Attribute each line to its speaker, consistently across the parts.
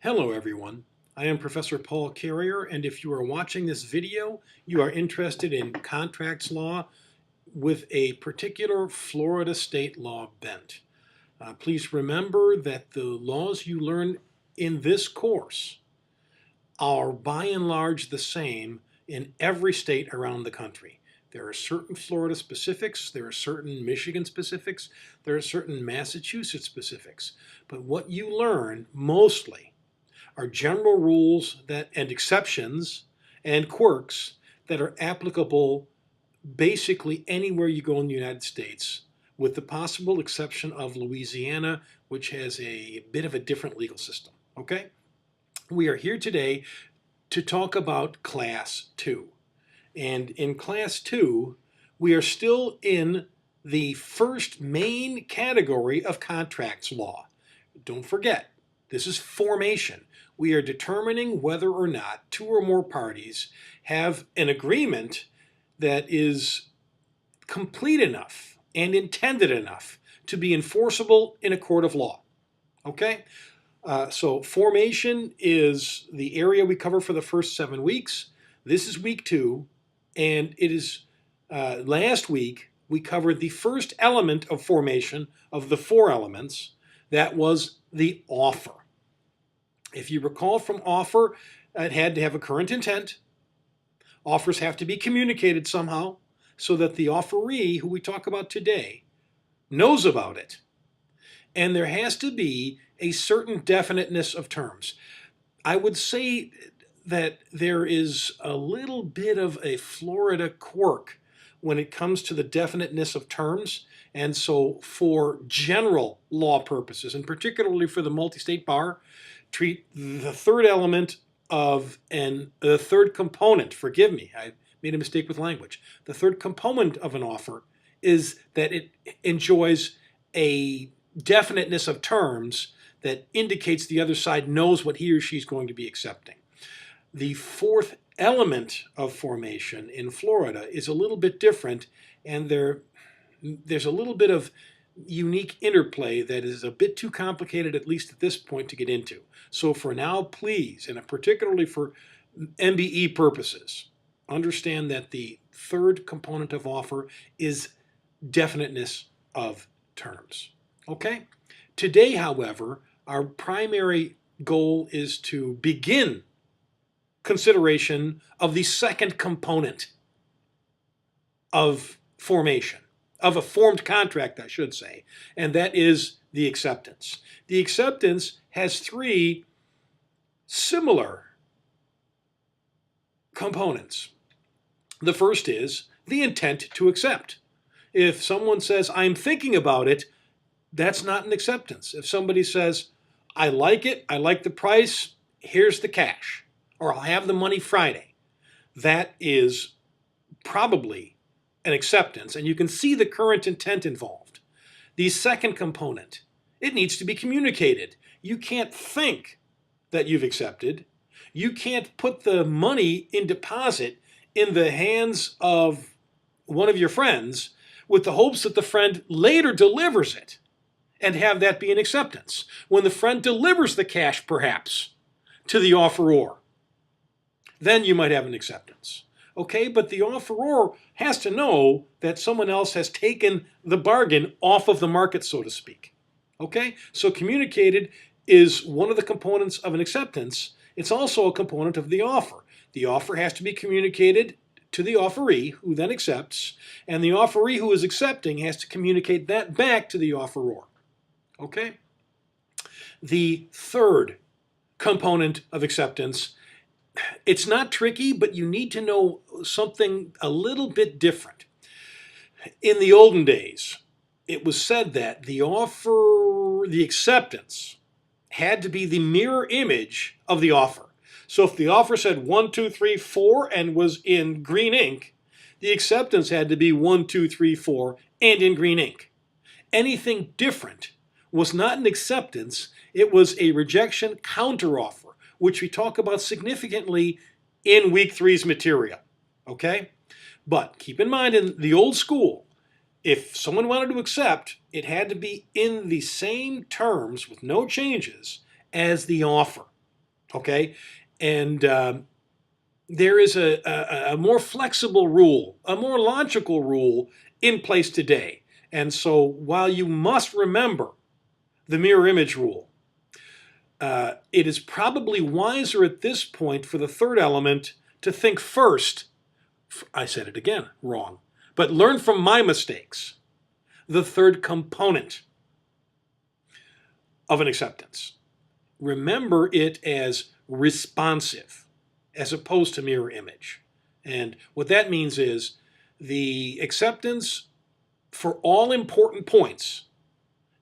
Speaker 1: Hello everyone, I am Professor Paul Carrier, and if you are watching this video, you are interested in contracts law with a particular Florida state law bent. Please remember that the laws you learn in this course are by and large the same in every state around the country. There are certain Florida specifics, there are certain Michigan specifics, there are certain Massachusetts specifics, but what you learn mostly are general rules that and exceptions and quirks that are applicable basically anywhere you go in the United States, with the possible exception of Louisiana, which has a bit of a different legal system. Okay? We are here today to talk about Class 2. And in Class 2, we are still in the first main category of contracts law. Don't forget, this is formation. We are determining whether or not two or more parties have an agreement that is complete enough and intended enough to be enforceable in a court of law. Okay? So formation is the area we cover for the first 7 weeks. This is week 2, and it is last week we covered the first element of formation of the 4 elements. That was the offer. If you recall from offer, it had to have a current intent. Offers have to be communicated somehow so that the offeree, who we talk about today, knows about it. And there has to be a certain definiteness of terms. I would say that there is a little bit of a Florida quirk when it comes to the definiteness of terms. And so for general law purposes, and particularly for the multi-state bar, treat the third element of the third component, forgive me, I made a mistake with language. The third component of an offer is that it enjoys a definiteness of terms that indicates the other side knows what he or she is going to be accepting. The fourth element of formation in Florida is a little bit different, and there's a little bit of unique interplay that is a bit too complicated, at least at this point, to get into. So for now, please, and particularly for MBE purposes, understand that the third component of offer is definiteness of terms. Okay? Today, however, our primary goal is to begin consideration of the second component of formation, of a formed contract, I should say, and that is the acceptance. The acceptance has 3 similar components. The first is the intent to accept. If someone says, I'm thinking about it, that's not an acceptance. If somebody says, I like it, I like the price, here's the cash, or I'll have the money Friday, that is probably an acceptance, and you can see the current intent involved. The second component, it needs to be communicated. You can't think that you've accepted. You can't put the money in deposit in the hands of one of your friends with the hopes that the friend later delivers it and have that be an acceptance. When the friend delivers the cash, perhaps, to the offeror, then you might have an acceptance. Okay, but the offeror has to know that someone else has taken the bargain off of the market, so to speak. Okay, so communicated is one of the components of an acceptance. It's also a component of the offer. The offer has to be communicated to the offeree, who then accepts, and the offeree who is accepting has to communicate that back to the offeror. Okay? The third component of acceptance, it's not tricky, but you need to know something a little bit different. In the olden days, it was said that the acceptance had to be the mirror image of the offer. So if the offer said 1, 2, 3, 4 and was in green ink, the acceptance had to be 1, 2, 3, 4 and in green ink. Anything different was not an acceptance, it was a rejection counteroffer, which we talk about significantly in week 3's material. Okay? But keep in mind, in the old school, if someone wanted to accept, it had to be in the same terms with no changes as the offer. okay? And there is a more flexible rule, a more logical rule in place today. And so while you must remember the mirror image rule, it is probably wiser at this point for the third element to think first, I said it again, wrong, but learn from my mistakes, the third component of an acceptance. Remember it as responsive as opposed to mirror image. And what that means is the acceptance for all important points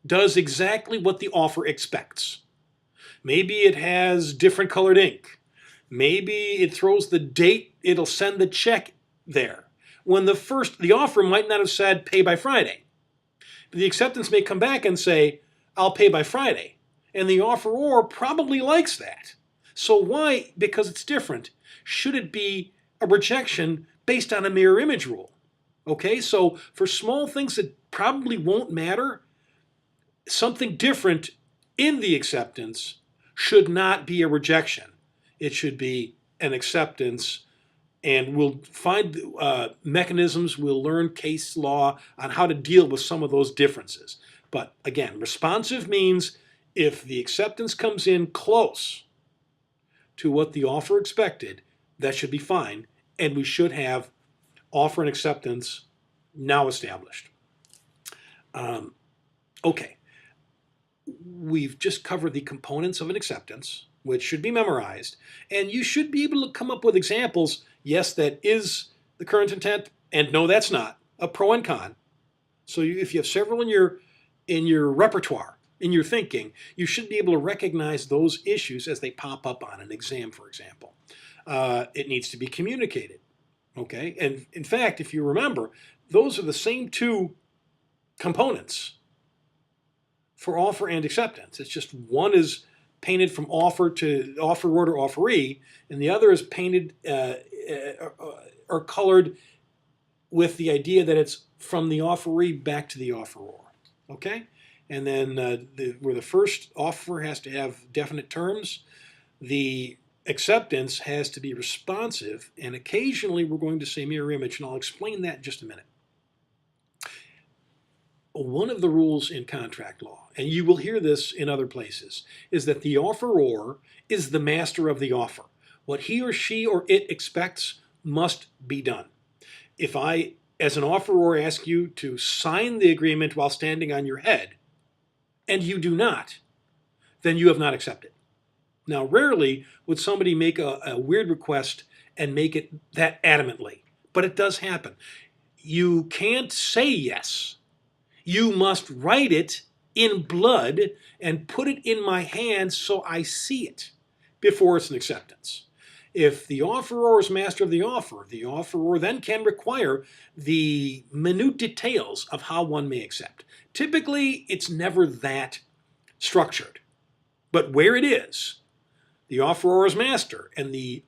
Speaker 1: does exactly what the offer expects. Maybe it has different colored ink. Maybe it throws the date it'll send the check there. When the offer might not have said pay by Friday. The acceptance may come back and say, I'll pay by Friday. And the offeror probably likes that. So why, because it's different, should it be a rejection based on a mirror image rule? Okay, so for small things that probably won't matter, something different in the acceptance should not be a rejection. It should be an acceptance, and we'll find mechanisms, we'll learn case law on how to deal with some of those differences. But again, responsive means if the acceptance comes in close to what the offer expected, that should be fine, and we should have offer and acceptance now established. Okay, we've just covered the components of an acceptance, which should be memorized, and you should be able to come up with examples. Yes, that is the current intent, and no, that's not. A pro and con. So if you have several in your repertoire, in your thinking, you should be able to recognize those issues as they pop up on an exam, for example. It needs to be communicated, okay? And in fact, if you remember, those are the same two components for offer and acceptance. It's just one is painted from offer to offeror to offeree, and the other is painted or colored with the idea that it's from the offeree back to the offeror. Okay? And then where the first offer has to have definite terms, the acceptance has to be responsive, and occasionally we're going to say mirror image, and I'll explain that in just a minute. One of the rules in contract law, and you will hear this in other places, is that the offeror is the master of the offer. What he or she or it expects must be done. If I, as an offeror, ask you to sign the agreement while standing on your head, and you do not, then you have not accepted. Now, rarely would somebody make a weird request and make it that adamantly, but it does happen. You can't say yes. You must write it in blood and put it in my hand so I see it before it's an acceptance. If the offeror is master of the offeror then can require the minute details of how one may accept. Typically, it's never that structured. But where it is, the offeror is master, and the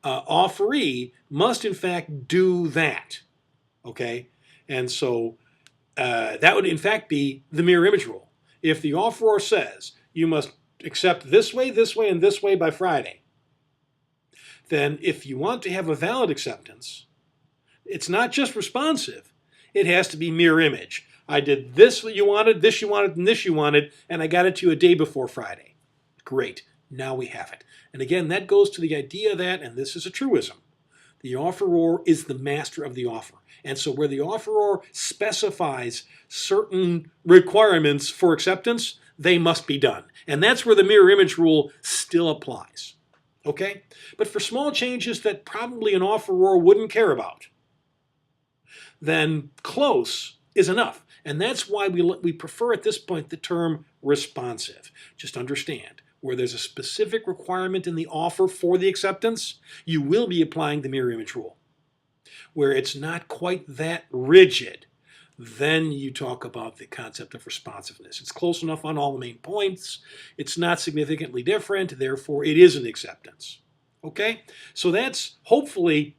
Speaker 1: offeree must in fact do that. Okay? And so that would in fact be the mirror image rule. If the offeror says you must accept this way, and this way by Friday, then if you want to have a valid acceptance, it's not just responsive. It has to be mirror image. I did this you wanted, this you wanted, and this you wanted, and I got it to you a day before Friday. Great. Now we have it. And again, that goes to the idea that, and this is a truism, the offeror is the master of the offer. And so where the offeror specifies certain requirements for acceptance, they must be done. And that's where the mirror image rule still applies. Okay? But for small changes that probably an offeror wouldn't care about, then close is enough. And that's why we prefer at this point the term responsive. Just understand, where there's a specific requirement in the offer for the acceptance, you will be applying the mirror image rule. Where it's not quite that rigid, then you talk about the concept of responsiveness. It's close enough on all the main points. It's not significantly different. Therefore, it is an acceptance. Okay? So that's hopefully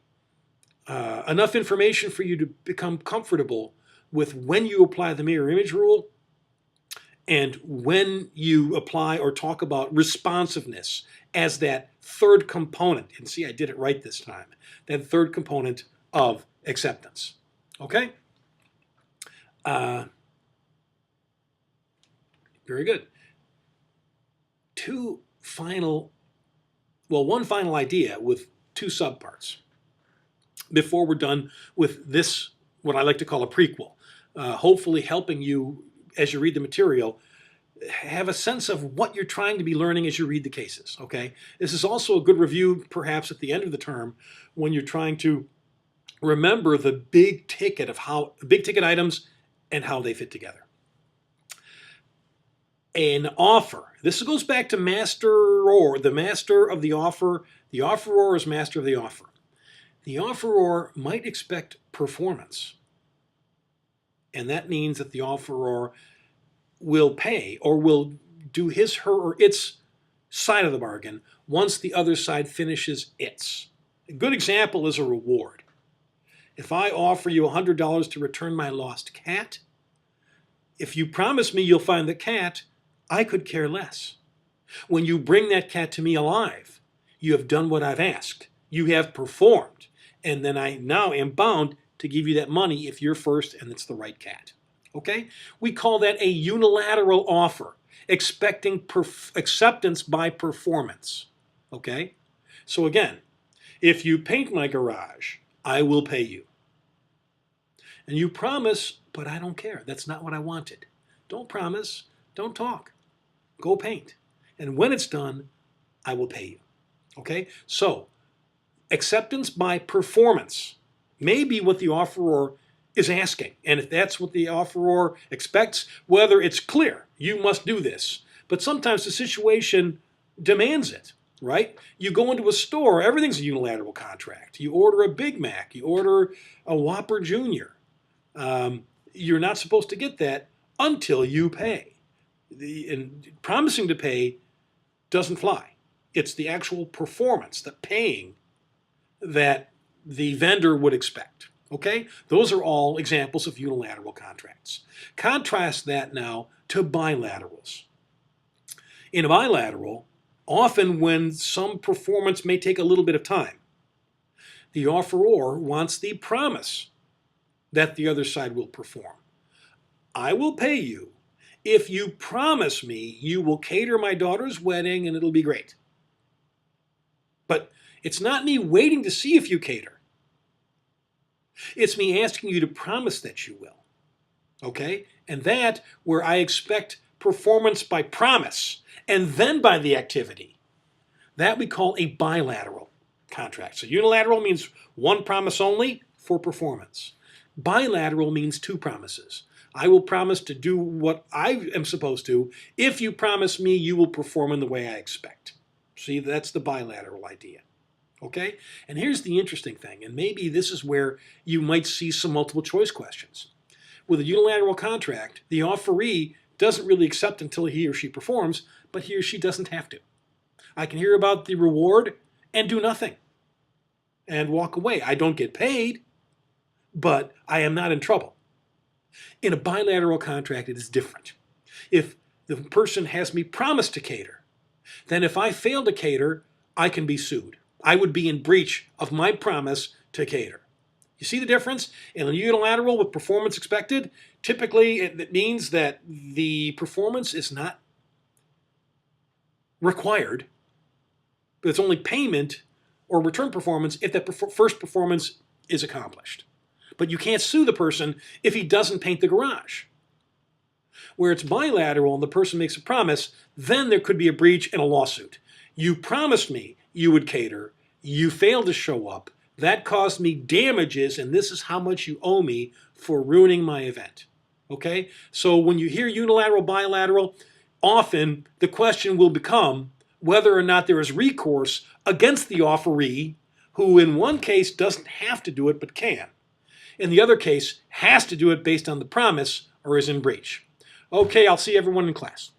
Speaker 1: enough information for you to become comfortable with when you apply the mirror image rule And when you apply or talk about responsiveness as that third component, and see, I did it right this time, that third component of acceptance. Okay? Very good. One final idea with two subparts before we're done with this, what I like to call a prequel, hopefully helping you as you read the material have a sense of what you're trying to be learning as you read the cases, okay? This is also a good review perhaps at the end of the term when you're trying to remember the big ticket items and how they fit together. An offer. This goes back to master-or, the master of the offer. The offeror is master of the offer. The offeror might expect performance. And that means that the offeror will pay or will do his, her, or its side of the bargain once the other side finishes its. A good example is a reward. If I offer you $100 to return my lost cat, if you promise me you'll find the cat, I could care less. When you bring that cat to me alive, you have done what I've asked. You have performed. And then I now am bound to give you that money if you're first and it's the right cat. Okay? We call that a unilateral offer, expecting acceptance by performance. Okay? So again, if you paint my garage, I will pay you. And you promise, but I don't care. That's not what I wanted. Don't promise. Don't talk. Go paint. And when it's done, I will pay you. Okay? So, acceptance by performance may be what the offeror is asking. And if that's what the offeror expects, whether it's clear, you must do this. But sometimes the situation demands it, right? You go into a store, everything's a unilateral contract. You order a Big Mac, you order a Whopper Jr. You're not supposed to get that until you pay. And promising to pay doesn't fly. It's the actual performance, the paying, that the vendor would expect. Okay? Those are all examples of unilateral contracts. Contrast that now to bilaterals. In a bilateral, often when some performance may take a little bit of time, the offeror wants the promise that the other side will perform. I will pay you if you promise me you will cater my daughter's wedding and it'll be great. But it's not me waiting to see if you cater. It's me asking you to promise that you will. Okay? And that where I expect performance by promise and then by the activity. That we call a bilateral contract. So unilateral means one promise only for performance. Bilateral means two promises. I will promise to do what I am supposed to. If you promise me, you will perform in the way I expect. See, that's the bilateral idea. Okay? And here's the interesting thing, and maybe this is where you might see some multiple choice questions. With a unilateral contract, the offeree doesn't really accept until he or she performs, but he or she doesn't have to. I can hear about the reward and do nothing and walk away. I don't get paid, but I am not in trouble. In a bilateral contract, it is different. If the person has me promise to cater, then if I fail to cater, I can be sued. I would be in breach of my promise to cater. You see the difference? In a unilateral with performance expected, typically it means that the performance is not required, but it's only payment or return performance if that first performance is accomplished. But you can't sue the person if he doesn't paint the garage. Where it's bilateral and the person makes a promise, then there could be a breach and a lawsuit. You promised me you would cater, you failed to show up, that caused me damages, and this is how much you owe me for ruining my event. Okay? So when you hear unilateral, bilateral, often the question will become whether or not there is recourse against the offeree, who in one case doesn't have to do it but can. In the other case, has to do it based on the promise or is in breach. Okay, I'll see everyone in class.